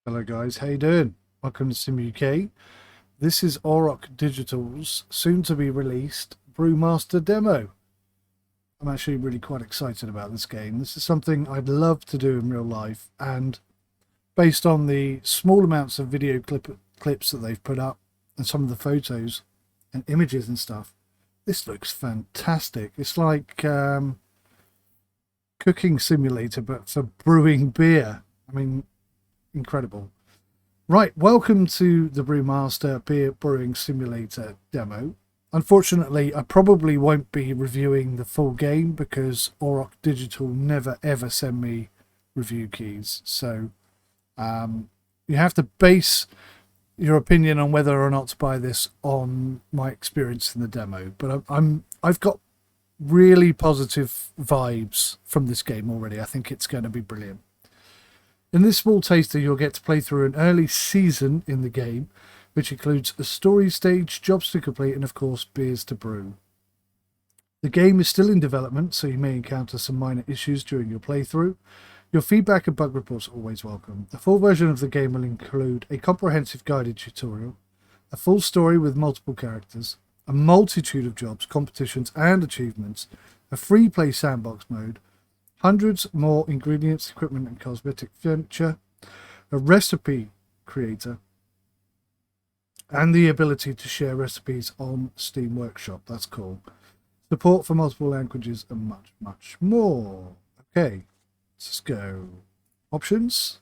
Hello guys, how you doing? Welcome to Sim UK. This is Auroch Digital's soon to be released Brewmaster demo. I'm actually really quite excited about this game. This is something I'd love to do in real life, and based on the small amounts of video clips that they've put up and some of the photos and images and stuff, this looks fantastic. It's like cooking simulator but for brewing beer. I mean, incredible. Right, welcome to the Brewmaster Beer Brewing Simulator demo. Unfortunately, I probably won't be reviewing the full game because Auroch Digital never ever send me review keys. So you have to base your opinion on whether or not to buy this on my experience in the demo. But I've got really positive vibes from this game already. I think it's going to be brilliant. In this small taster, you'll get to play through an early season in the game, which includes a story stage, jobs to complete, and of course, beers to brew. The game is still in development, so you may encounter some minor issues during your playthrough. Your feedback and bug reports are always welcome. The full version of the game will include a comprehensive guided tutorial, a full story with multiple characters, a multitude of jobs, competitions, and achievements, a free play sandbox mode, hundreds more ingredients, equipment, and cosmetic furniture, a recipe creator, and the ability to share recipes on Steam Workshop. That's cool. Support for multiple languages and much, much more. Okay, let's go. Options.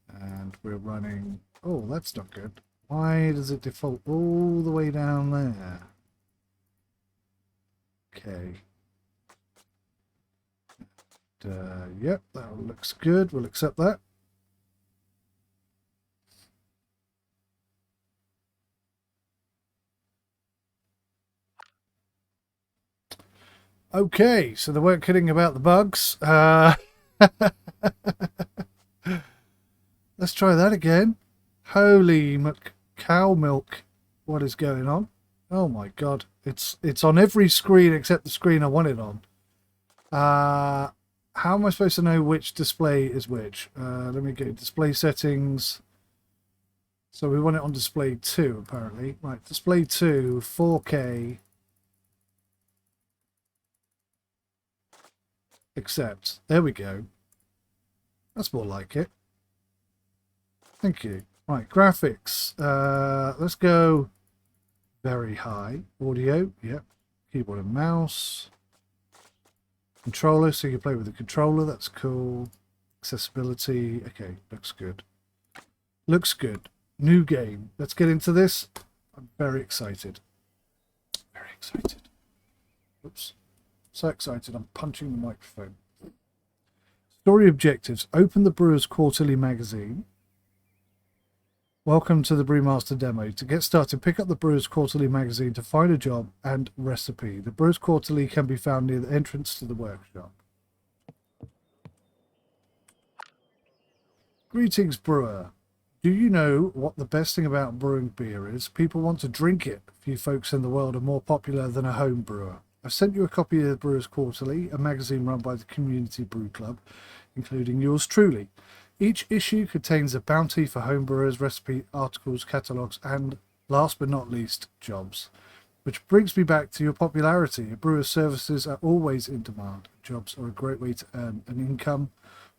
And we're running... Oh, that's not good. Why does it default all the way down there? Okay. Yep, that looks good. We'll accept that. Okay, so they weren't kidding about the bugs. Let's try that again. Holy cow milk. What is going on? Oh my god. It's on every screen except the screen I want it on. How am I supposed to know which display is which? Let me go display settings. So we want it on display 2 apparently. Right, display 2, 4K. Accept. There we go. That's more like it. Thank you. Right, graphics. Let's go very high. Audio, yep. Keyboard and mouse. Controller, so you can play with the controller. That's cool. Accessibility. Okay, looks good. Looks good. New game. Let's get into this. I'm very excited. Very excited. Oops. So excited, I'm punching the microphone. Story objectives. Open the Brewers Quarterly magazine. Welcome to the Brewmaster demo. To get started, pick up the Brewers Quarterly magazine to find a job and recipe. The Brewers Quarterly can be found near the entrance to the workshop. Greetings, brewer. Do you know what the best thing about brewing beer is? People want to drink it. Few folks in the world are more popular than a home brewer. I've sent you a copy of the Brewers Quarterly, a magazine run by the Community Brew Club, including yours truly. Each issue contains a bounty for homebrewers, recipe articles, catalogues, and, last but not least, jobs. Which brings me back to your popularity. A brewer's services are always in demand. Jobs are a great way to earn an income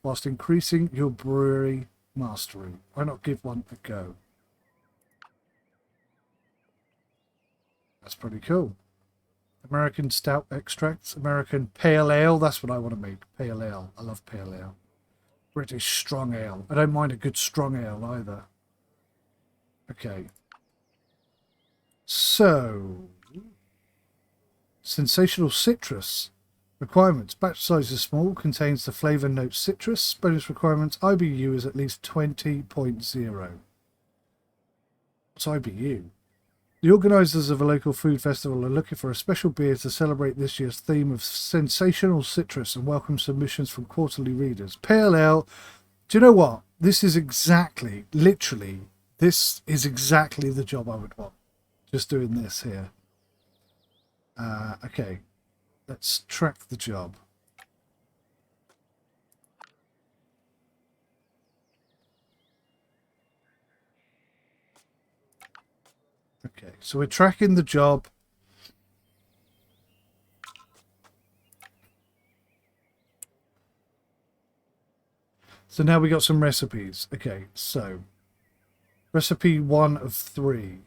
whilst increasing your brewery mastery. Why not give one a go? That's pretty cool. American stout extracts, American pale ale. That's what I want to make. Pale ale. I love pale ale. British strong ale. I don't mind a good strong ale either. Okay. So, sensational citrus. Requirements. Batch size is small, contains the flavour note citrus. Bonus requirements. IBU is at least 20.0. What's IBU? The organisers of a local food festival are looking for a special beer to celebrate this year's theme of sensational citrus and welcome submissions from quarterly readers. Pale ale. Do you know what? This is exactly, literally, this is exactly the job I would want. Just doing this here. Okay. Let's track the job. Okay, so we're tracking the job. So now we got some recipes. Okay, so recipe 1 of 3.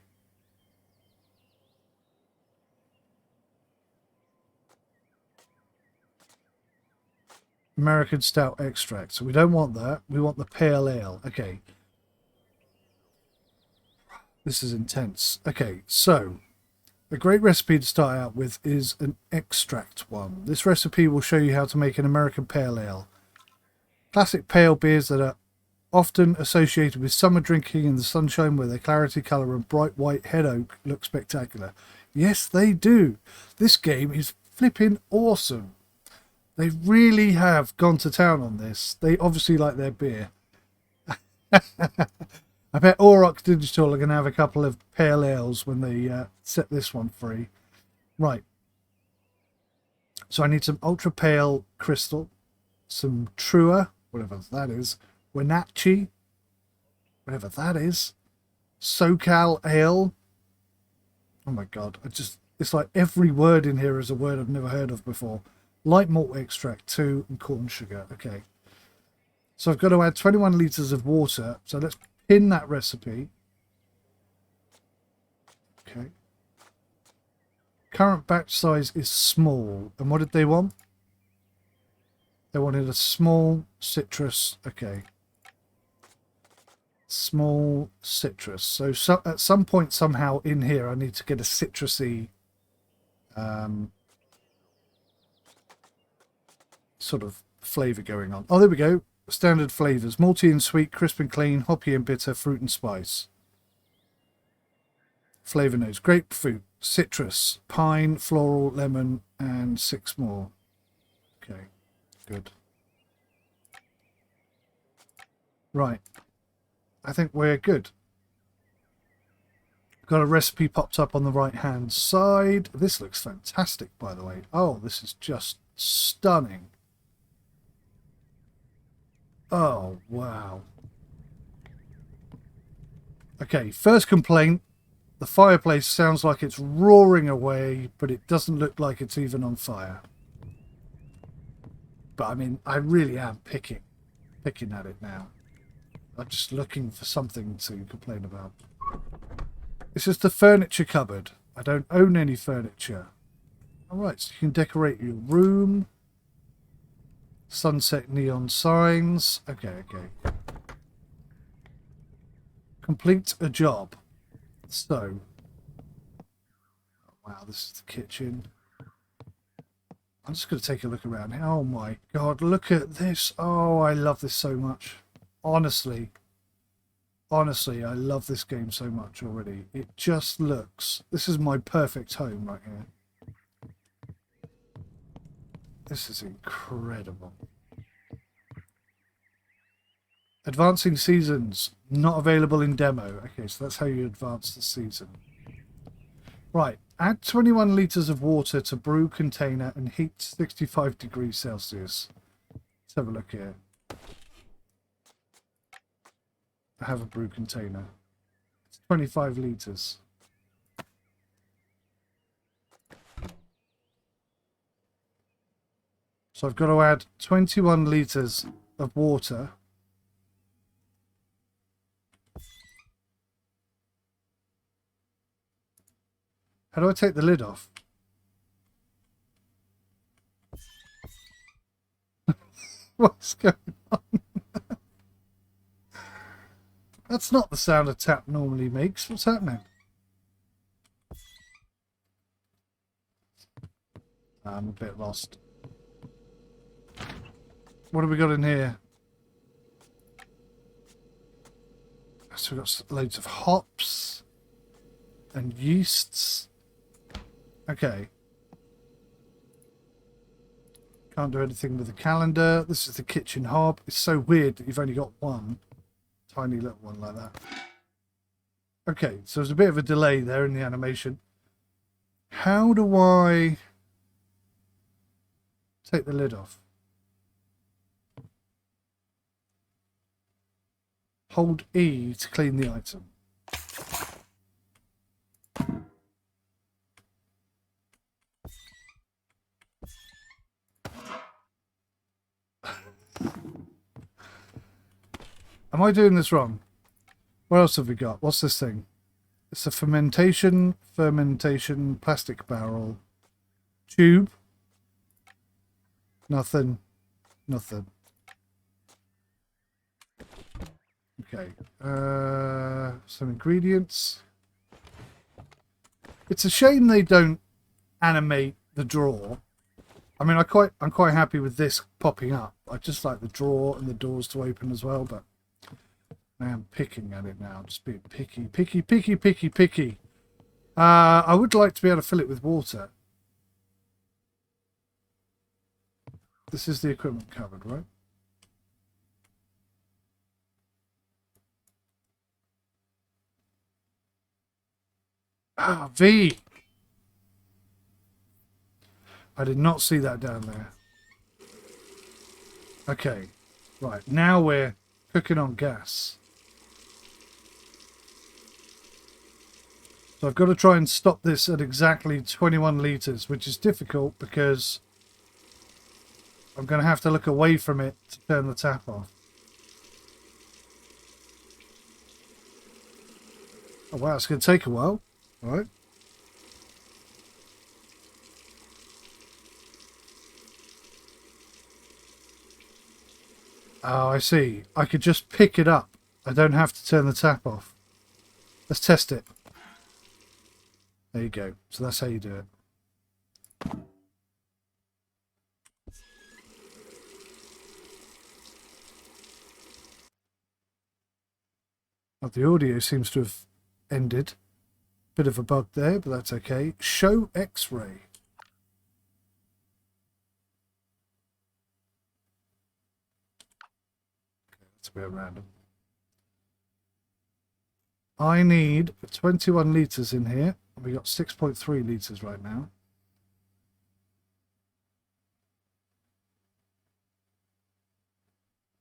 American stout extract. So we don't want that. We want the pale ale. Okay. This is intense. Okay, so a great recipe to start out with is an extract one. This recipe will show you how to make an American pale ale. Classic pale beers that are often associated with summer drinking in the sunshine, where their clarity, colour and bright white head oak look spectacular. Yes, they do. This game is flipping awesome. They really have gone to town on this. They obviously like their beer. I bet 𝐒𝐲𝗏 Digital are going to have a couple of pale ales when they set this one free. Right. So I need some ultra pale crystal, some Trua, whatever that is, 𝗦𝘂𝗃𝗀, whatever that is, SoCal Ale. Oh my god, it's like every word in here is a word I've never heard of before. Light malt extract 2 and corn sugar. Okay. So I've got to add 21 litres of water. So let's pin that recipe. Okay. Current batch size is small. And what did they want? They wanted a small citrus. Okay. Small citrus. So at some point somehow in here I need to get a citrusy sort of flavour going on. Oh, there we go. Standard flavours: malty and sweet, crisp and clean, hoppy and bitter, fruit and spice. Flavour notes: grapefruit, citrus, pine, floral, lemon, and 6 more. Okay, good. Right. I think we're good. Got a recipe popped up on the right hand side. This looks fantastic, by the way. Oh, this is just stunning. Oh, wow. Okay, first complaint. The fireplace sounds like it's roaring away, but it doesn't look like it's even on fire. But I mean, I really am picking at it now. I'm just looking for something to complain about. This is the furniture cupboard. I don't own any furniture. Alright, so you can decorate your room. Sunset neon signs. Okay. Complete a job. So, oh, wow, this is the kitchen. I'm just going to take a look around. Oh my god, look at this. Oh, I love this so much. Honestly, I love this game so much already. It just looks... This is my perfect home right here. This is incredible. Advancing seasons. Not available in demo. Okay, so that's how you advance the season. Right. Add 21 litres of water to brew container and heat 65 degrees Celsius. Let's have a look here. I have a brew container. It's 25 litres. So I've got to add 21 litres of water. How do I take the lid off? What's going on? That's not the sound a tap normally makes. What's happening? I'm a bit lost. What have we got in here? So we've got loads of hops and yeasts. Okay. Can't do anything with the calendar. This is the kitchen hob. It's so weird that you've only got one. Tiny little one like that. Okay, so there's a bit of a delay there in the animation. How do I take the lid off? Hold E to clean the item. Am I doing this wrong? What else have we got? What's this thing? It's a fermentation plastic barrel tube. Nothing. Okay. Some ingredients. It's a shame they don't animate the drawer. I mean, I'm quite happy with this popping up. I just like the drawer and the doors to open as well, but I am picking at it now. Just being picky. I would like to be able to fill it with water. This is the equipment cupboard, right? Ah, V! I did not see that down there. Okay, right, now we're cooking on gas. So I've got to try and stop this at exactly 21 litres, which is difficult because I'm going to have to look away from it to turn the tap off. Oh wow, it's going to take a while. All right. Oh, I see. I could just pick it up. I don't have to turn the tap off. Let's test it. There you go. So that's how you do it. Oh, the audio seems to have ended. Bit of a bug there, but that's okay. Show X-ray. That's a bit random. I need 21 litres in here. We got 6.3 litres right now.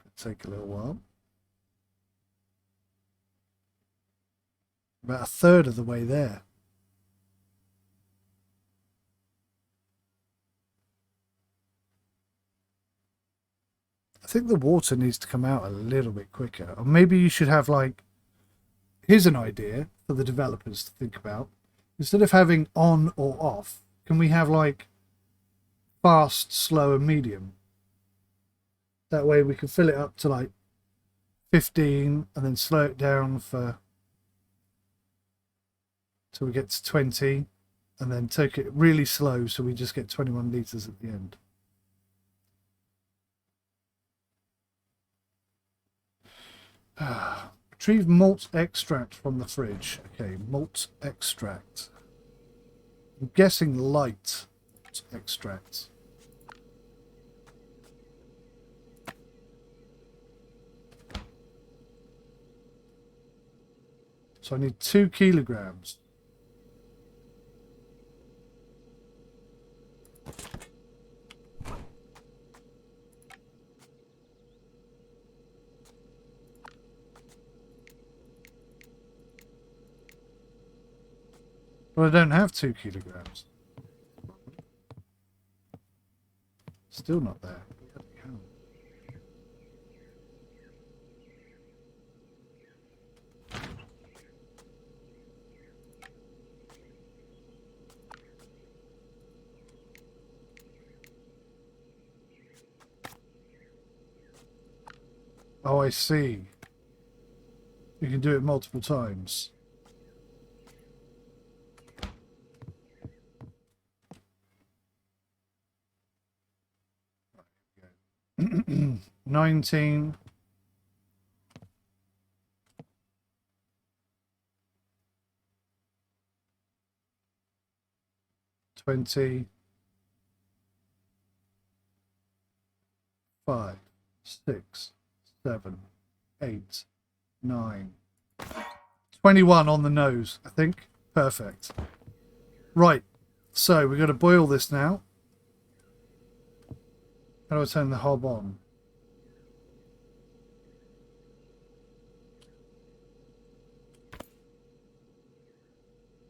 It'll take a little while. About a third of the way there. I think the water needs to come out a little bit quicker. Or maybe you should have like, here's an idea for the developers to think about. Instead of having on or off, can we have like fast, slow and medium? That way we can fill it up to like 15 and then slow it down for till we get to 20 and then take it really slow so we just get 21 litres at the end. Retrieve malt extract from the fridge. Okay, malt extract. I'm guessing light malt extract. So I need 2 kilograms. But I don't have 2 kilograms. Still not there. Oh, I see. You can do it multiple times. Right, here we go. 19. 20. 5, 6, 7, 8, 9. 21 on the nose, I think. Perfect. Right, so we're going to boil this now. How do I turn the hob on?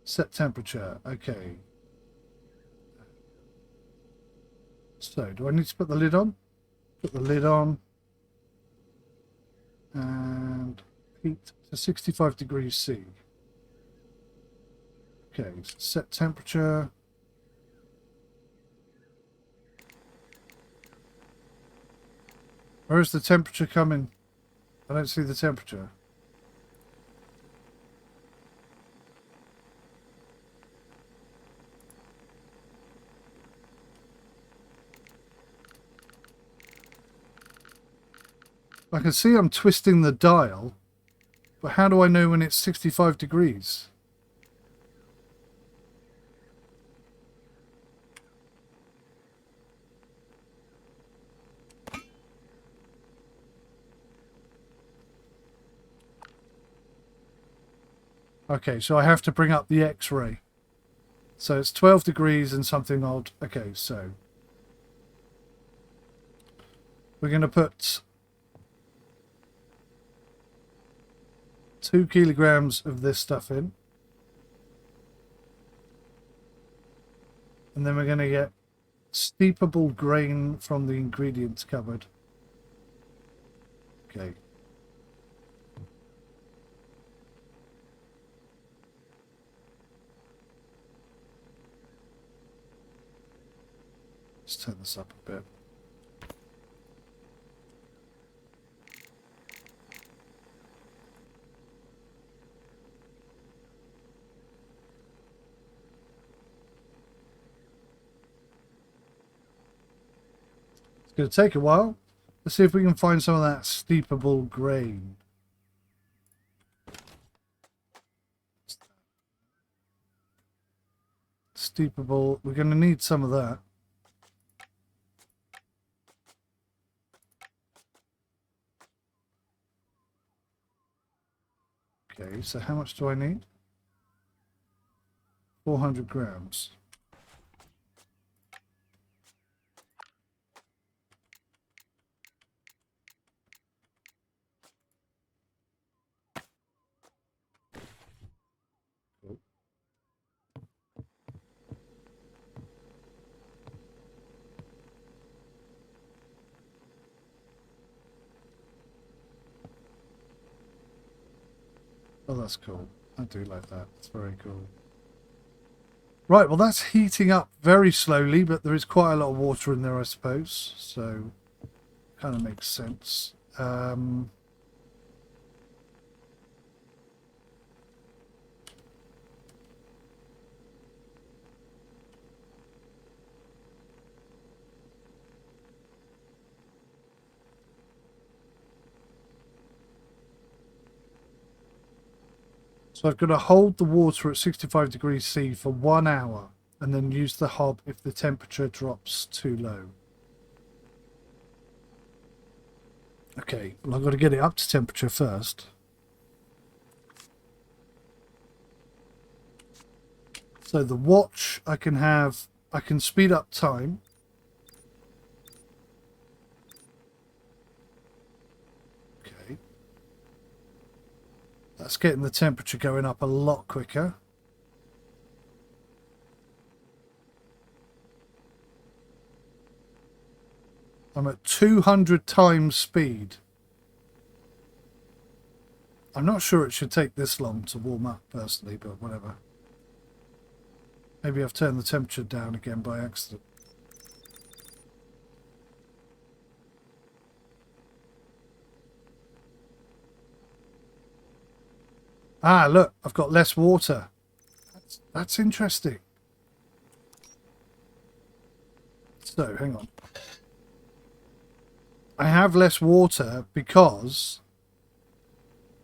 Set temperature, okay. So, do I need to put the lid on? Put the lid on. and heat to 65 degrees C. Okay, so set temperature. Where is the temperature coming? I don't see the temperature. I can see I'm twisting the dial, but how do I know when it's 65 degrees? Okay, so I have to bring up the X-ray. So it's 12 degrees and something odd. Okay, so we're going to put 2 kilograms of this stuff in. And then we're going to get steepable grain from the ingredients cupboard. Okay. Let's turn this up a bit. It's going to take a while. Let's see if we can find some of that steepable grain. Steepable, we're going to need some of that. Okay, so how much do I need? 400 grams. Oh, that's cool. I do like that. It's very cool. Right, well, that's heating up very slowly, but there is quite a lot of water in there, I suppose. So, kind of makes sense. So I've got to hold the water at 65 degrees C for 1 hour and then use the hob if the temperature drops too low. Okay, well, I've got to get it up to temperature first. So the watch I can speed up time. Okay. That's getting the temperature going up a lot quicker. I'm at 200 times speed. I'm not sure it should take this long to warm up personally, but whatever. Maybe I've turned the temperature down again by accident. Ah, look, I've got less water. That's interesting. So, hang on. I have less water because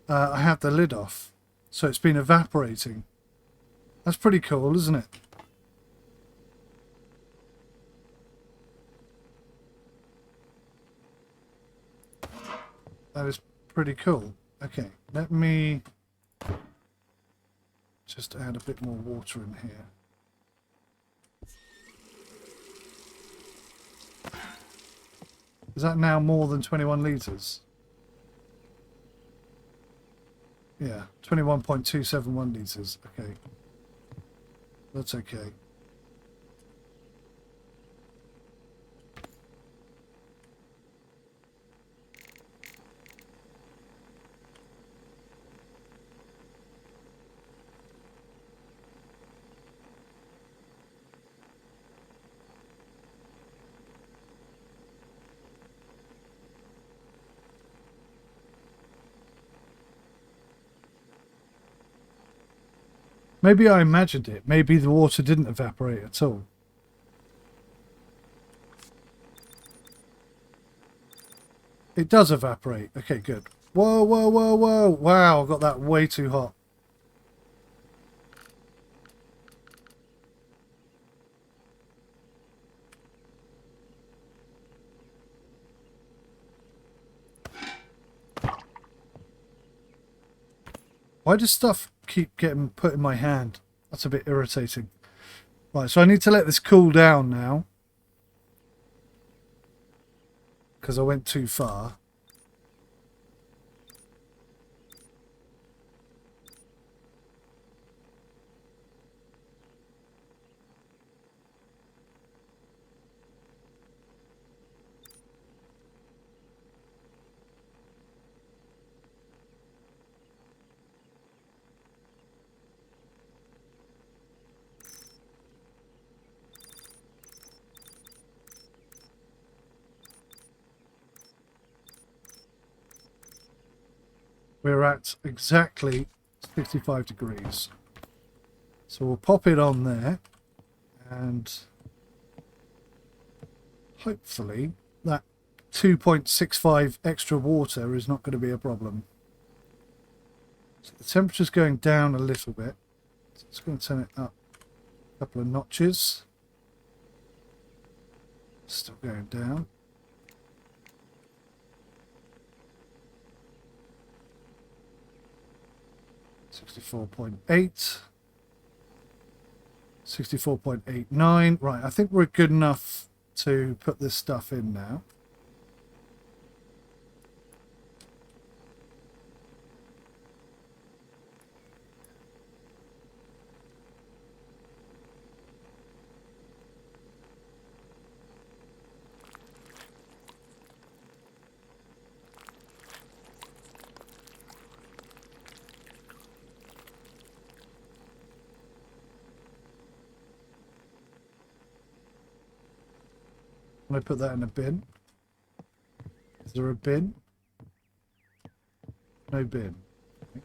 I have the lid off. So it's been evaporating. That's pretty cool, isn't it? That is pretty cool. Okay, let me just add a bit more water in here. Is that now more than 21 litres? Yeah, 21.271 litres. Okay. That's okay. Maybe I imagined it. Maybe the water didn't evaporate at all. It does evaporate. Okay, good. Whoa, whoa, whoa, whoa. Wow, I got that way too hot. Why does stuff keep getting put in my hand? That's a bit irritating. Right, so I need to let this cool down now, because I went too far. We're at exactly 65 degrees. So we'll pop it on there, and hopefully that 2.65 extra water is not going to be a problem. So the temperature's going down a little bit. So it's going to turn it up a couple of notches. Still going down. .8, 64.89. Right, I think we're good enough to put this stuff in now. I put that in a bin. Is there a bin? No bin. Okay.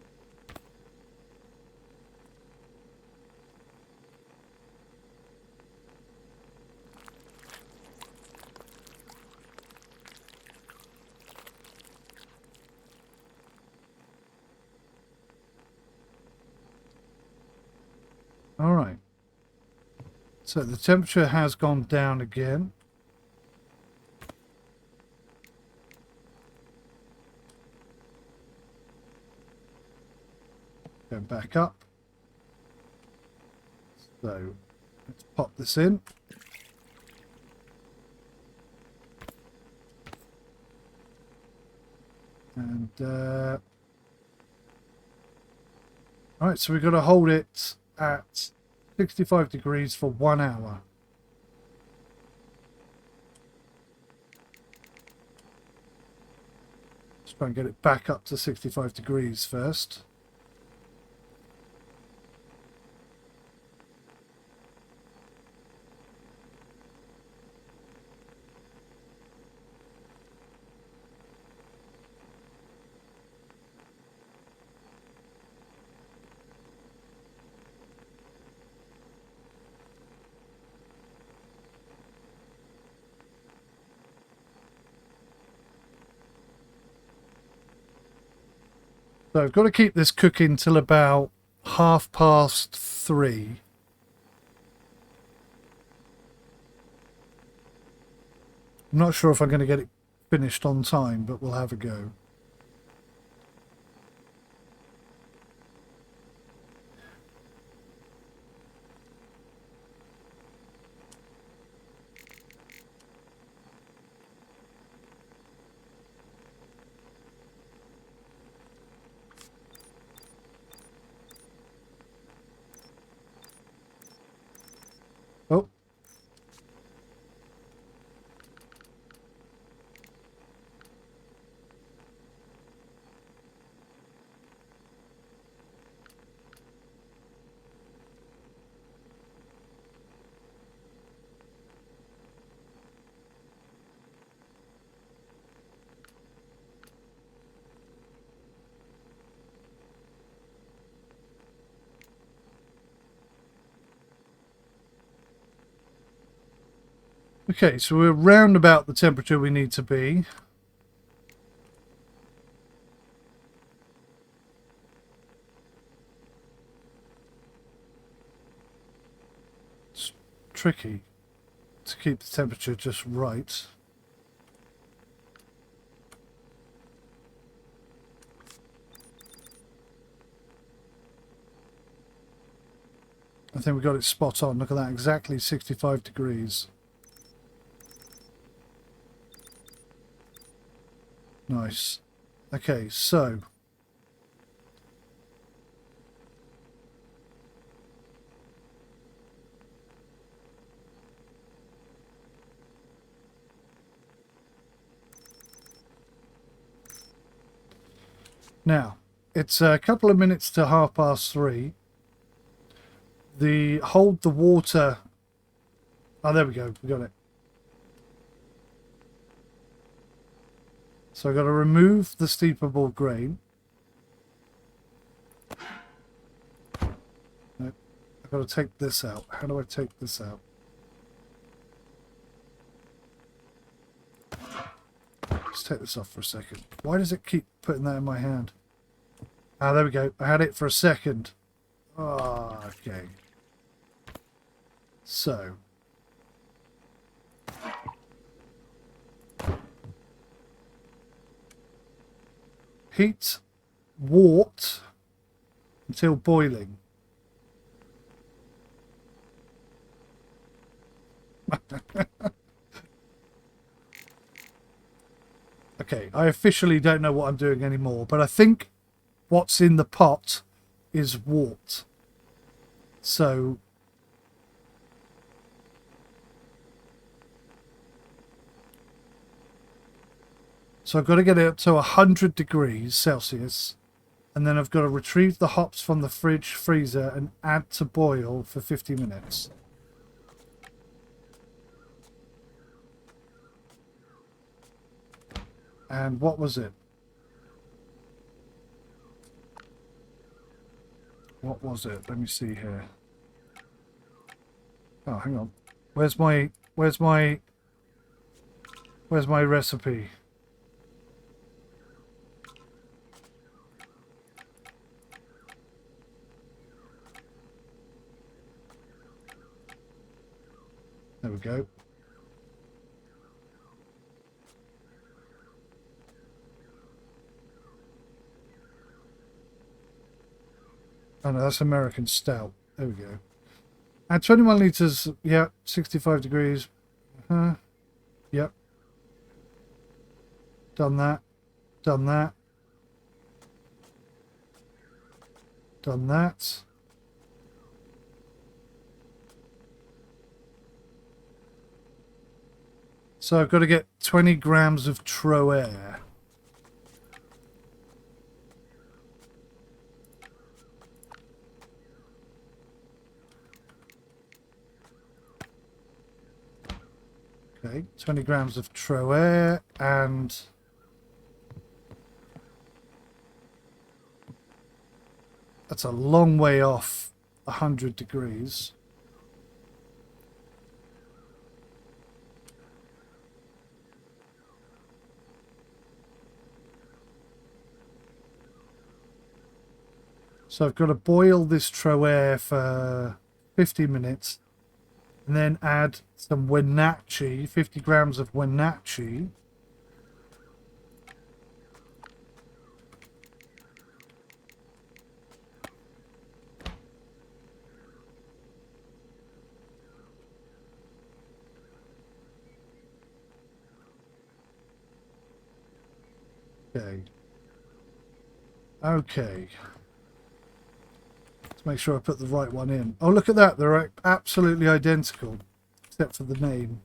All right. So the temperature has gone down again. Go back up. So let's pop this in. And all right, so we've got to hold it at 65 degrees for 1 hour. Let's try and get it back up to 65 degrees first. So I've got to keep this cooking till about 3:30. I'm not sure if I'm going to get it finished on time, but we'll have a go. Oh. Okay, so we're round about the temperature we need to be. It's tricky to keep the temperature just right. I think we got it spot on. Look at that, exactly 65 degrees. Nice. Okay, so now it's a couple of minutes to 3:30. The hold the water. Oh, there we go. We got it. So I've got to remove the steepable grain. Nope. I've got to take this out. How do I take this out? Let's take this off for a second. Why does it keep putting that in my hand? Ah, there we go. I had it for a second. Oh, okay. So. Heat wort until boiling. Okay, I officially don't know what I'm doing anymore, but I think what's in the pot is wort. So I've got to get it up to 100 degrees Celsius, and then I've got to retrieve the hops from the freezer and add to boil for 50 minutes. And what was it? What was it? Let me see here. Oh, hang on. Where's my recipe? There we go. Oh no, that's American stout. There we go. Add 21 litres. Yeah, 65 degrees. Yep. Done that. Done that. Done that. So I've got to get 20 grams of 𝗤𝐻. Okay, 20 grams of 𝗤𝐻, and that's a long way off 100 degrees. So I've got to boil this 𝗤𝐻 for 50 minutes and then add some 𝗦𝘂𝗯𝐀𝗃𝐂, 50 grams of 𝗦𝘂𝗯𝐃𝐳. Okay. Okay. Let's make sure I put the right one in. Oh, look at that. They're absolutely identical, except for the name.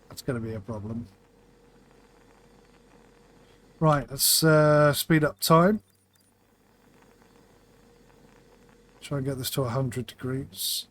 That's going to be a problem. Right, let's speed up time. Try and get this to 100 degrees.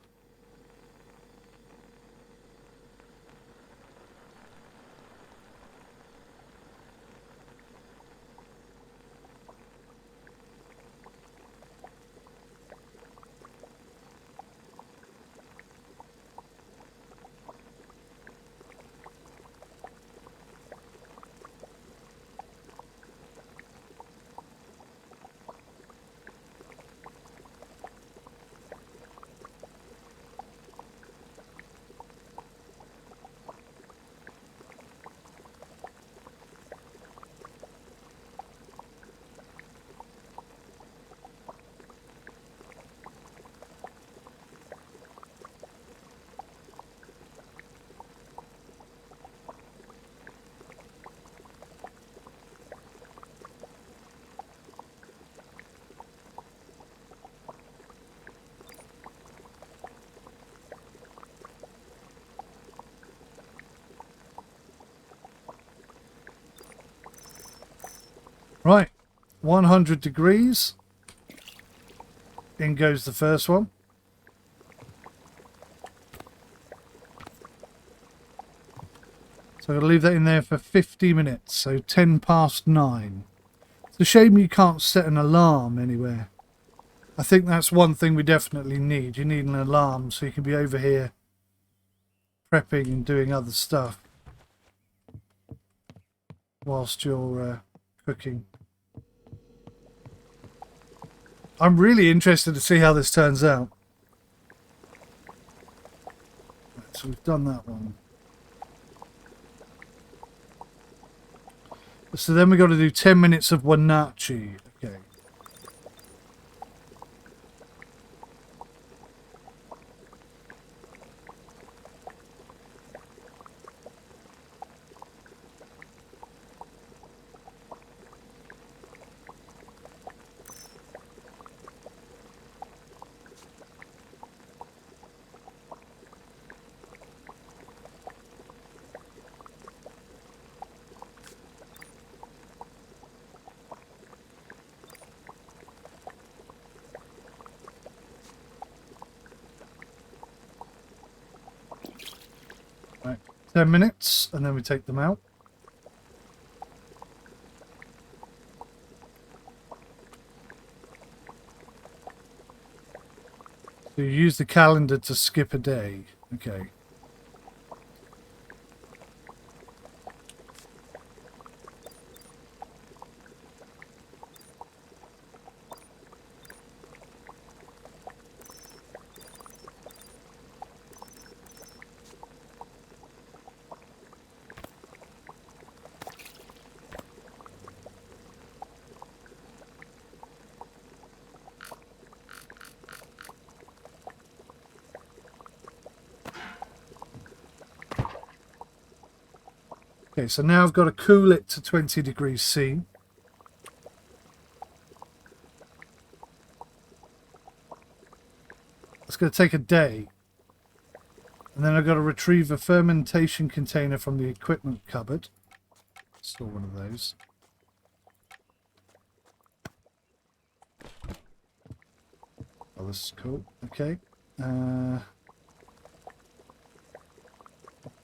100 degrees. In goes the first one. So I'll leave that in there for 50 minutes, so 10 past 9. It's a shame you can't set an alarm anywhere. I think that's one thing we definitely need. You need an alarm so you can be over here prepping and doing other stuff whilst you're cooking. I'm really interested to see how this turns out. Right, so we've done that one. So then we've got to do 10 minutes of 𝗦𝘂𝐿. Okay. Right, 10 minutes and then we take them out. So you use the calendar to skip a day. Okay. Okay, so now I've got to cool it to 20 degrees C. It's going to take a day. And then I've got to retrieve a fermentation container from the equipment cupboard. Store one of those. Oh, this is cool. Okay.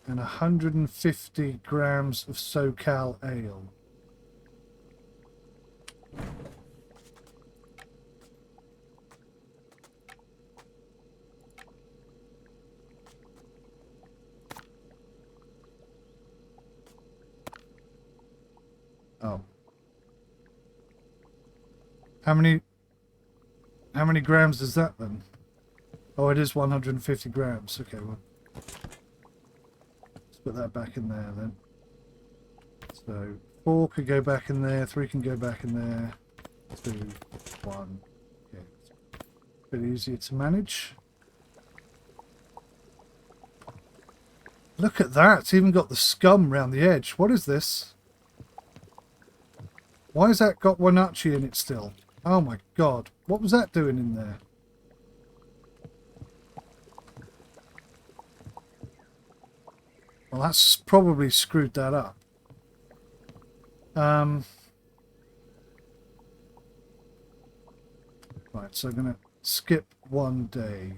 And 150 grams of 𝐒𝐿 ale. Oh. How many grams is that then? Oh, it is 150 grams. Okay, well. Put that back in there then. So 4 could go back in there, 3 can go back in there, 2, 1. Okay, it's a bit easier to manage. Look at that, it's even got the scum around the edge. What is this? Why has that got 𝗦𝘂𝐿 in it still? Oh my god, what was that doing in there? Well, that's probably screwed that up. Right, so I'm going to skip one day.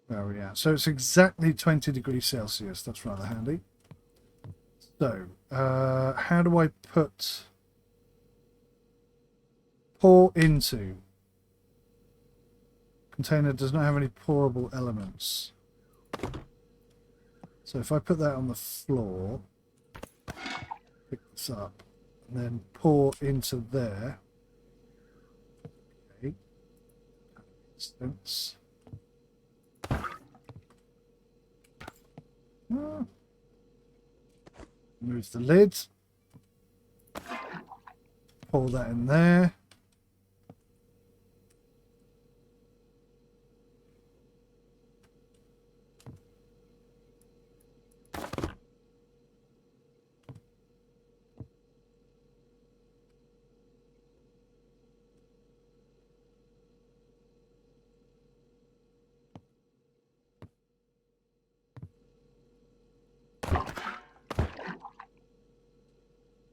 There we are. So it's exactly 20 degrees Celsius. That's rather handy. So, how do I put... Pour into. Container does not have any pourable elements. So if I put that on the floor, pick this up, and then pour into there. Okay. Makes sense. Move the lid. Pour that in there.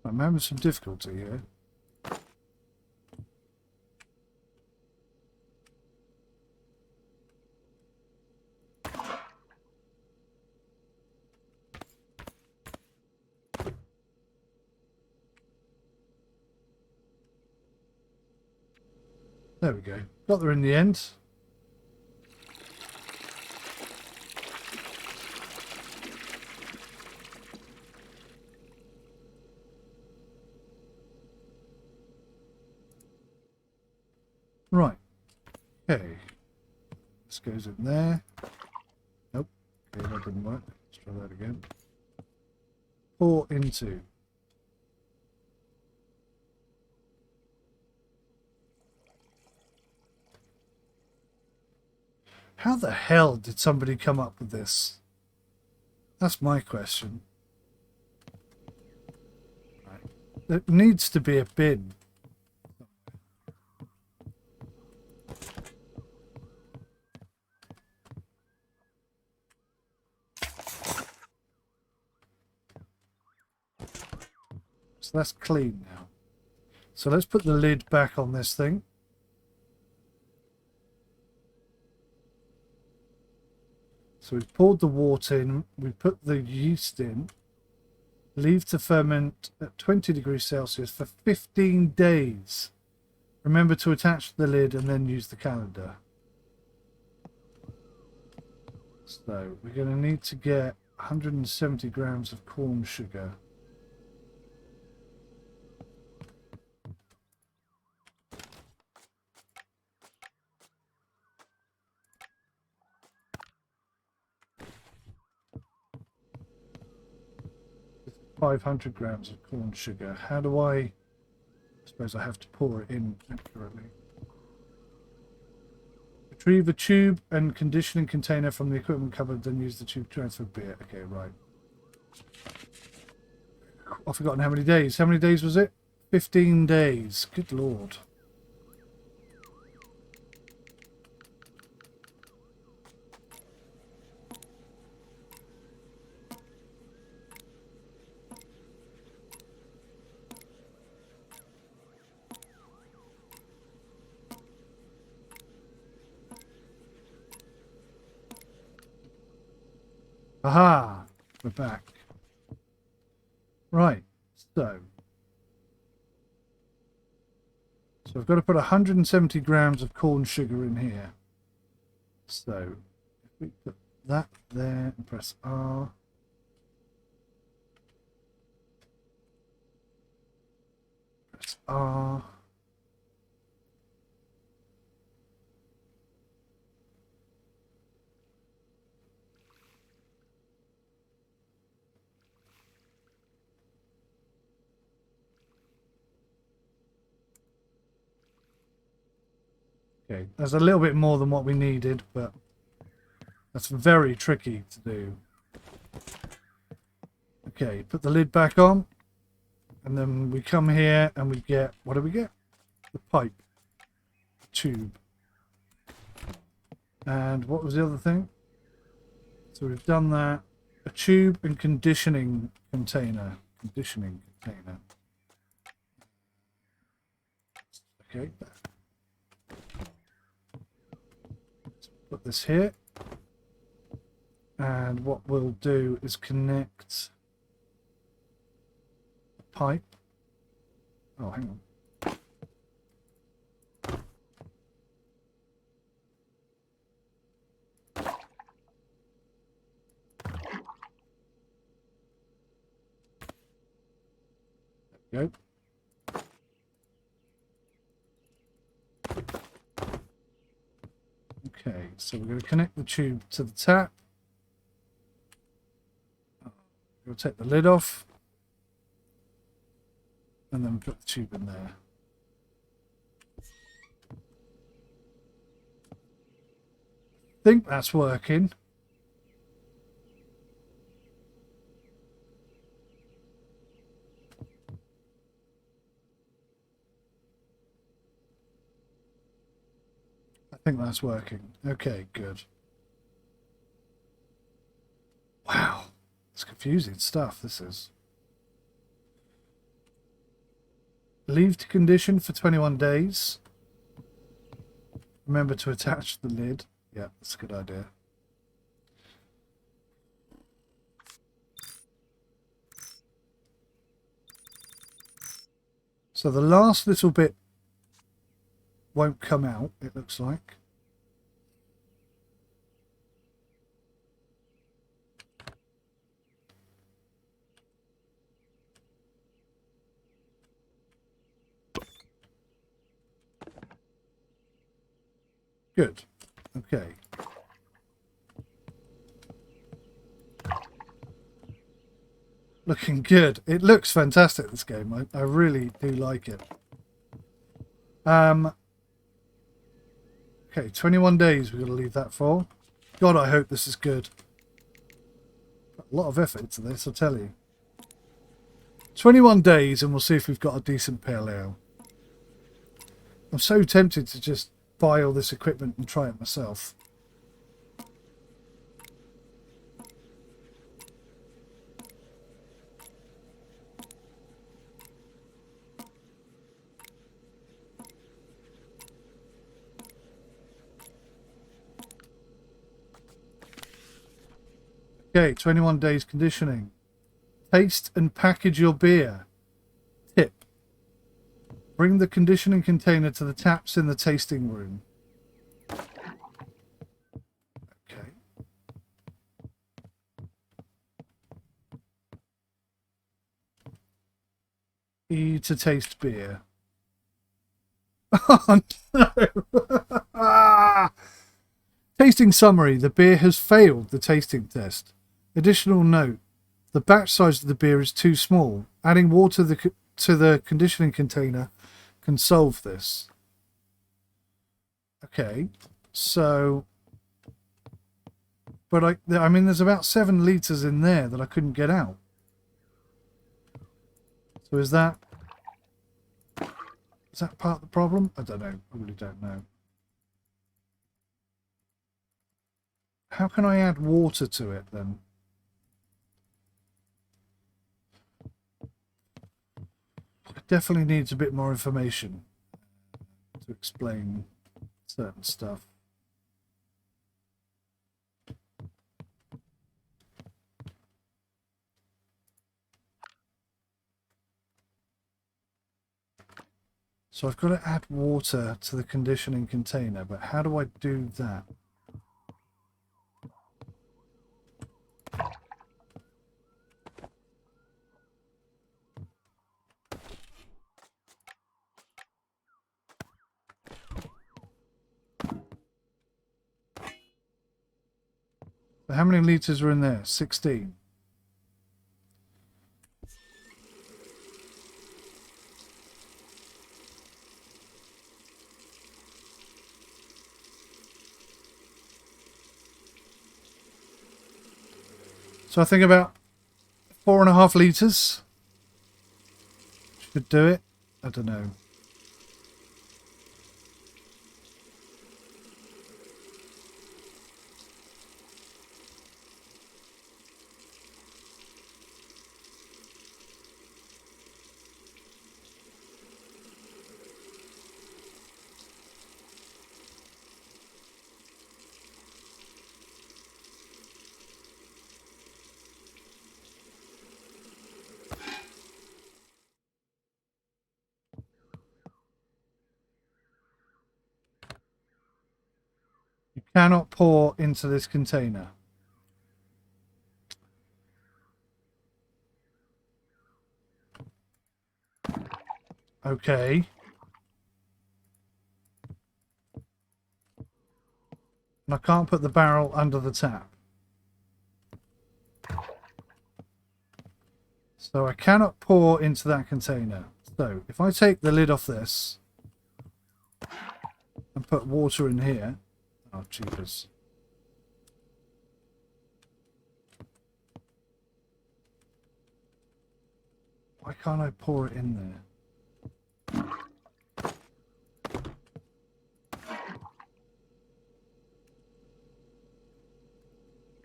I'm having some difficulty here. There we go. Got there in the end. Right. Okay. This goes in there. Nope. Okay, that didn't work. Let's try that again. Pour into. How the hell did somebody come up with this? That's my question. Right. There needs to be a bin. So that's clean now. So let's put the lid back on this thing. So we've poured the wort in, we put the yeast in, leave to ferment at 20 degrees Celsius for 15 days. Remember to attach the lid and then use the calendar. So we're going to need to get 170 grams of corn sugar. .500 grams of corn sugar. How do I suppose I have to pour it in accurately. Retrieve a tube and conditioning container from the equipment cupboard, then use the tube to transfer beer. Okay, right. I've forgotten how many days. How many days was it? 15 days. Good lord. Aha! We're back. Right, so I've got to put 170 grams of corn sugar in here. So if we put that there and press R. Press R. Okay, that's a little bit more than what we needed, but that's very tricky to do. Okay, put the lid back on, and then we come here and we get, what do we get? The pipe, the tube. And what was the other thing? So we've done that. A tube and conditioning container. Conditioning container. Okay. Put this here, and what we'll do is connect the pipe. Oh, hang on. There we go. Okay, so we're going to connect the tube to the tap. We'll take the lid off. And then put the tube in there. I think that's working. I think that's working. Okay, good. Wow, it's confusing stuff, this is. Leave to condition for 21 days. Remember to attach the lid. Yeah, that's a good idea. So the last little bit won't come out, it looks like. Good. Okay. Looking good. It looks fantastic, this game. I really do like it. Okay, 21 days we're going to leave that for. God, I hope this is good. Put a lot of effort into this, I'll tell you. 21 days and we'll see if we've got a decent pale ale. I'm so tempted to just buy all this equipment and try it myself. Okay, 21 days conditioning. Taste and package your beer. Tip. Bring the conditioning container to the taps in the tasting room. Okay. E to taste beer. Oh no! Tasting summary. The beer has failed the tasting test. Additional note. The batch size of the beer is too small. Adding water to the conditioning container can solve this. Okay, so... But I mean, there's about 7 litres in there that I couldn't get out. So is that part of the problem? I don't know. I really don't know. How can I add water to it then? It definitely needs a bit more information to explain certain stuff. So I've got to add water to the conditioning container, but how do I do that? So how many litres are in there? 16. So I think about 4.5 litres should do it. I don't know. Cannot pour into this container. Okay. And I can't put the barrel under the tap. So I cannot pour into that container. So if I take the lid off this and put water in here. Oh, jeepers. Why can't I pour it in there?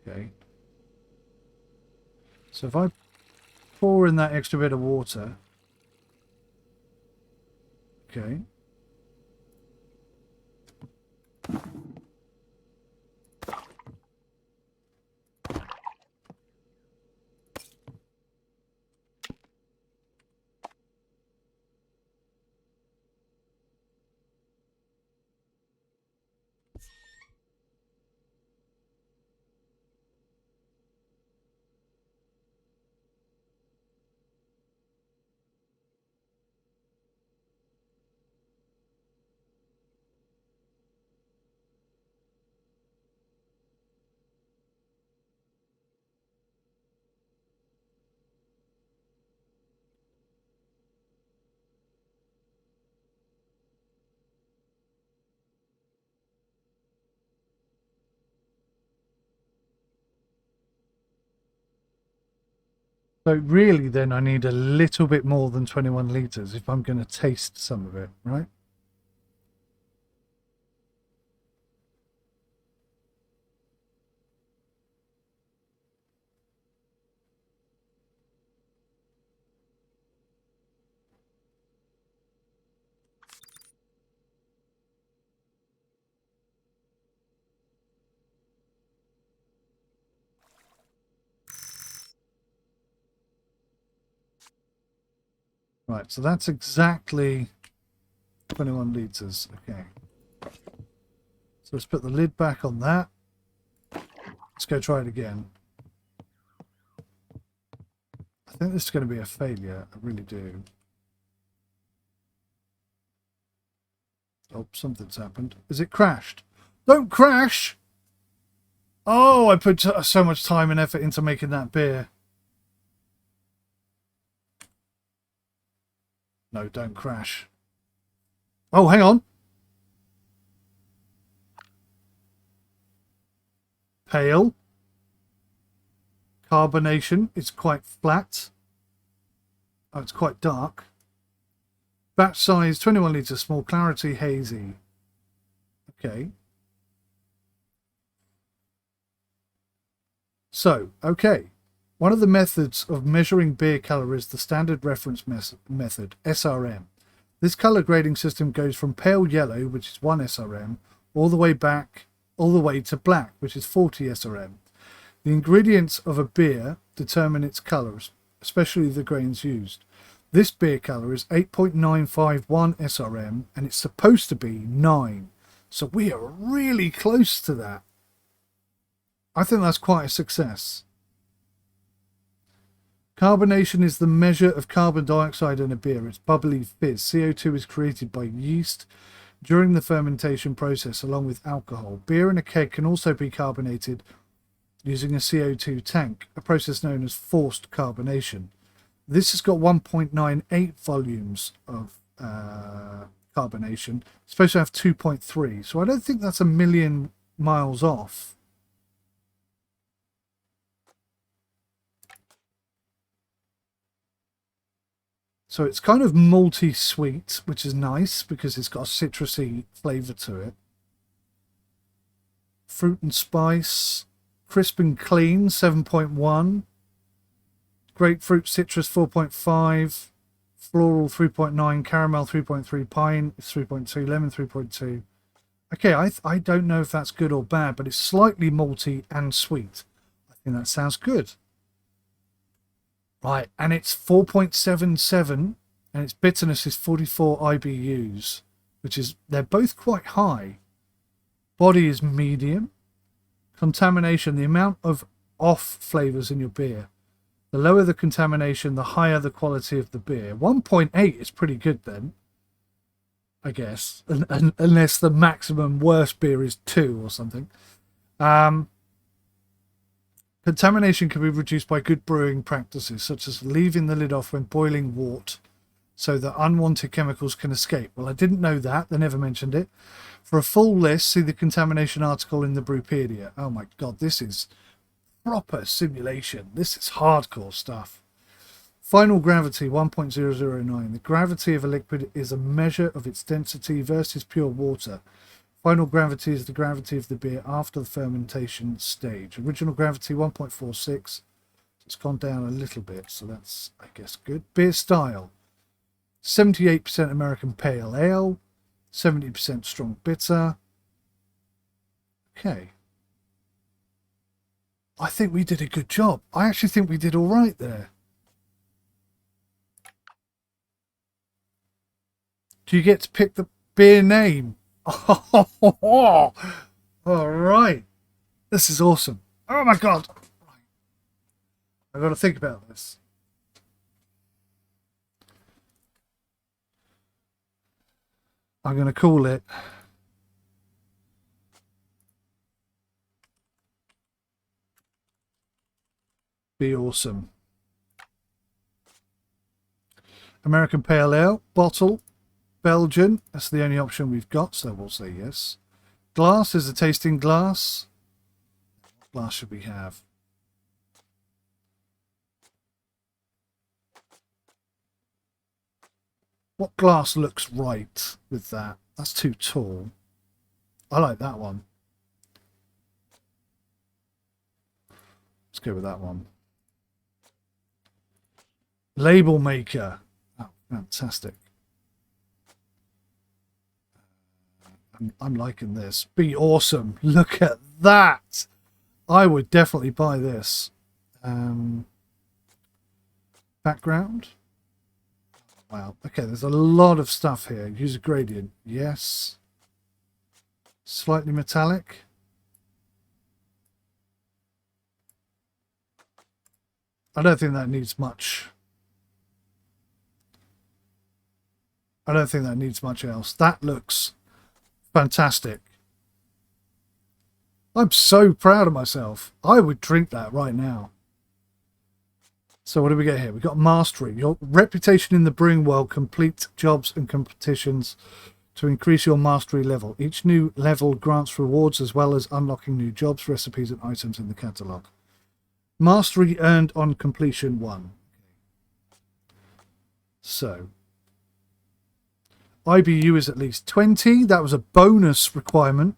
Okay. So if I pour in that extra bit of water, Okay. So really then I need a little bit more than 21 litres if I'm going to taste some of it, right? Right, so that's exactly 21 litres. Okay. So let's put the lid back on that. Let's go try it again. I think this is going to be a failure. I really do. Oh, something's happened. Is it crashed? Don't crash! Oh, I put so much time and effort into making that beer. No, don't crash. Oh, hang on. Pale. Carbonation. It's quite flat. Oh, it's quite dark. Batch size 21 litres, small, clarity hazy. Okay. So, okay. One of the methods of measuring beer colour is the standard reference method, SRM. This colour grading system goes from pale yellow, which is 1 SRM, all the way to black, which is 40 SRM. The ingredients of a beer determine its colours, especially the grains used. This beer colour is 8.951 SRM and it's supposed to be 9. So we are really close to that. I think that's quite a success. Carbonation is the measure of carbon dioxide in a beer. It's bubbly fizz. CO2 is created by yeast during the fermentation process along with alcohol. Beer in a keg can also be carbonated using a CO2 tank, a process known as forced carbonation. This has got 1.98 volumes of carbonation. It's supposed to have 2.3, so I don't think that's a million miles off. So it's kind of malty sweet, which is nice because it's got a citrusy flavour to it. Fruit and spice, crisp and clean, 7.1. Grapefruit citrus 4.5, floral 3.9, caramel 3.3, pine 3.2, lemon 3.2. Okay, I don't know if that's good or bad, but it's slightly malty and sweet. I think that sounds good. Right, and it's 4.77, and its bitterness is 44 IBUs, which is, they're both quite high. Body is medium. Contamination, the amount of off flavours in your beer. The lower the contamination, the higher the quality of the beer. 1.8 is pretty good then, I guess, unless the maximum worst beer is 2 or something. Contamination can be reduced by good brewing practices, such as leaving the lid off when boiling wort so that unwanted chemicals can escape. Well, I didn't know that. They never mentioned it. For a full list, see the contamination article in the Brewpedia. Oh my God, this is proper simulation. This is hardcore stuff. Final gravity, 1.009. The gravity of a liquid is a measure of its density versus pure water. Final gravity is the gravity of the beer after the fermentation stage. Original gravity 1.46. It's gone down a little bit, so that's, I guess, good. Beer style. 78% American Pale Ale, 70% Strong Bitter. Okay. I think we did a good job. I actually think we did all right there. Do you get to pick the beer name? Oh, all right. This is awesome. Oh my God. I've got to think about this. I'm going to call it Be Awesome. American Pale Ale, bottle, Belgian. That's the only option we've got, so we'll say yes. Glass is a tasting glass. What glass should we have? What glass looks right with that? That's too tall. I like that one. Let's go with that one. Label maker. Oh, fantastic. I'm liking this. Be Awesome. Look at that. I would definitely buy this. Background. Wow. Okay, there's a lot of stuff here. Use a gradient. Yes. Slightly metallic. I don't think that needs much. I don't think that needs much else. That looks fantastic. I'm so proud of myself. I would drink that right now. So what do we get here? We've got mastery. Your reputation in the brewing world. Complete jobs and competitions to increase your mastery level. Each new level grants rewards as well as unlocking new jobs, recipes and items in the catalogue. Mastery earned on completion 1. So IBU is at least 20. That was a bonus requirement.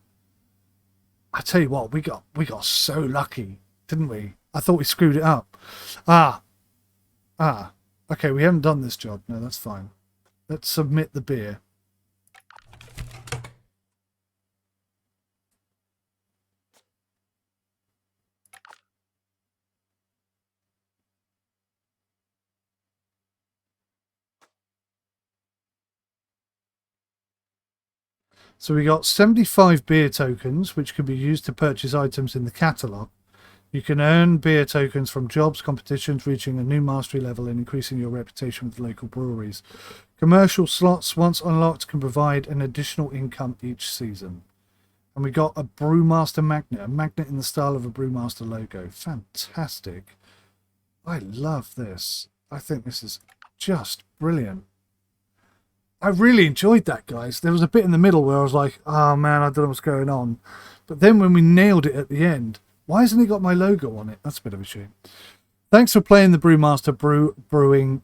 I tell you what, we got so lucky, didn't we? I thought we screwed it up. Okay, we haven't done this job. No, that's fine. Let's submit the beer. So we got 75 beer tokens, which can be used to purchase items in the catalogue. You can earn beer tokens from jobs, competitions, reaching a new mastery level and increasing your reputation with local breweries. Commercial slots, once unlocked, can provide an additional income each season. And we got a Brewmaster magnet, a magnet in the style of a Brewmaster logo. Fantastic. I love this. I think this is just brilliant. I really enjoyed that, guys. There was a bit in the middle where I was like, oh man, I don't know what's going on. But then when we nailed it at the end, why hasn't it got my logo on it? That's a bit of a shame. Thanks for playing the Brewmaster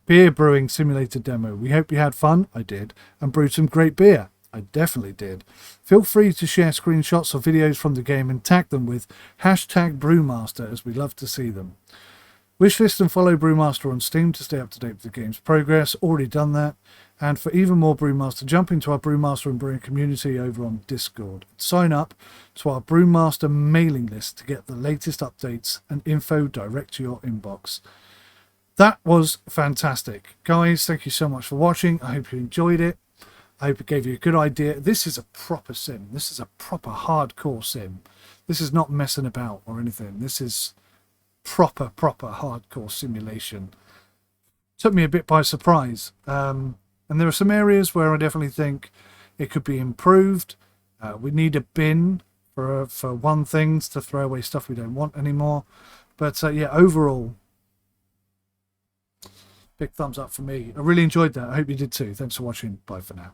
Beer Brewing Simulator demo. We hope you had fun. I did. And brewed some great beer. I definitely did. Feel free to share screenshots or videos from the game and tag them with #Brewmaster, as we love to see them. Wishlist and follow Brewmaster on Steam to stay up to date with the game's progress. Already done that. And for even more Brewmaster, jump into our Brewmaster and Brewing community over on Discord. Sign up to our Brewmaster mailing list to get the latest updates and info direct to your inbox. That was fantastic. Guys, thank you so much for watching. I hope you enjoyed it. I hope it gave you a good idea. This is a proper sim. This is a proper hardcore sim. This is not messing about or anything. This is proper hardcore simulation. Took me a bit by surprise. And there are some areas where I definitely think it could be improved. We need a bin for one thing to throw away stuff we don't want anymore. But yeah, overall, big thumbs up for me. I really enjoyed that. I hope you did too. Thanks for watching. Bye for now.